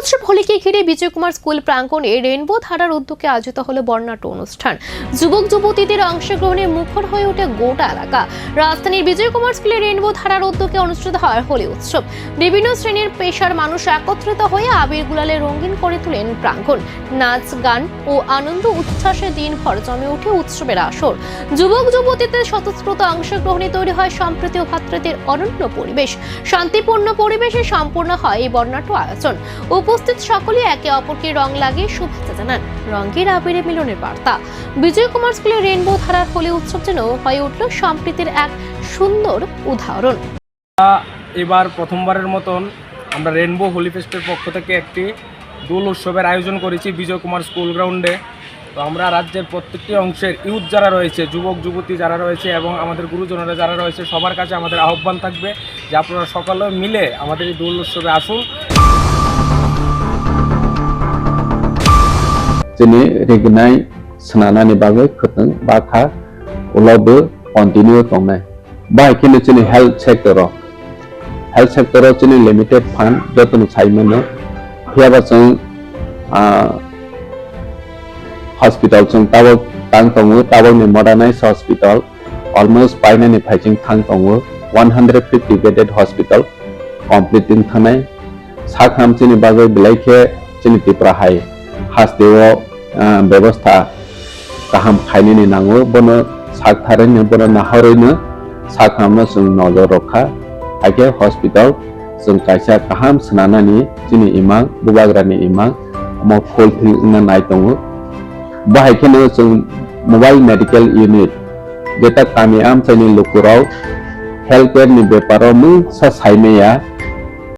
দুর্গোৎসব হোলিকে ঘিরে বিজয় কুমার স্কুল প্রাঙ্গণে রেইনবো ধারার উদ্যোগে আয়োজিত হলো বর্ণাঢ্য অনুষ্ঠান। যুবক যুবতীদের অংশগ্রহণে মুখর হয়ে ওঠে গোটা এলাকা। রাজধানীর বিজয় কুমার স্কুলে রেইনবো ধারার উদ্যোগে অনুষ্ঠিত হয় হোলি উৎসব। বিভিন্ন শ্রেণীর পেশার মানুষ একত্রিত হয়ে আবির গুলালে রঙিন করে তোলেন প্রাঙ্গণ। নাচ গান ও আনন্দ উচ্ছ্বাসে দিনভর জমে ওঠে উৎসবের আসর। যুবক যুবতীদের স্বতঃস্ফূর্ত অংশগ্রহণে তৈরি হয় সম্প্রীতি ও ভ্রাতৃত্বের অনন্য পরিবেশ। শান্তিপূর্ণ পরিবেশে সম্পূর্ণ হয় এই বর্ণাঢ্য আয়োজন। উপস্থিত সকলে একে অপরকে রং লাগিয়ে শুভেচ্ছা জানান। রঙের আবিরে মিলনের বার্তা। বিজয় কুমার স্কুলের রেইনবো ধারার হোলি উৎসব যেন হয়ে উঠল সম্প্রীতির এক সুন্দর উদাহরণ। এবার প্রথমবারের মতন আমরা রেইনবো হোলি ফেস্টের পক্ষ থেকে একটি দোল উৎসবের আয়োজন করেছি বিজয় কুমার স্কুল গ্রাউন্ডে। তো আমরা রাজ্যের প্রত্যেকটি অংশের ইউথ যারা রয়েছে, যুবক যুবতী যারা রয়েছে এবং আমাদের গুরুজনেরা যারা রয়েছে, সবার কাছে আমাদের আহ্বান থাকবে যে আপনারা সকলে মিলে আমাদের এই দোল উৎসবে আসুন। Jadi regenai senana ni bagai keteng baka ulabe continue tongnai. Baik kini jadi health sector jadi limited fund jatuh nusaiman no. Hiaba seng hospital seng tang tongu ni modernized hospital almost paina ni phajing thang tongu 150 bedded hospital completing thanai. Sakham jadi bagai belai jadi tiprahai. Hasdewo ব্যবস্থা গাহাম খাইনি নাঙ্গো বনো সাক থারেনি বনো নাহরैनो साखामनो जों नजर रखा आगे hospital जों कायसा गाहाम सनानानि जिनि इमां बुबाग्रानि इमां मो फुलफिल नाय दङो बाहायखेनो जों मोबाइल मेडिकल यूनिट जेटा कामियाम चाइनि लुकुराव हेल्थ केयर नि बेपाराव मुं सा साइमेया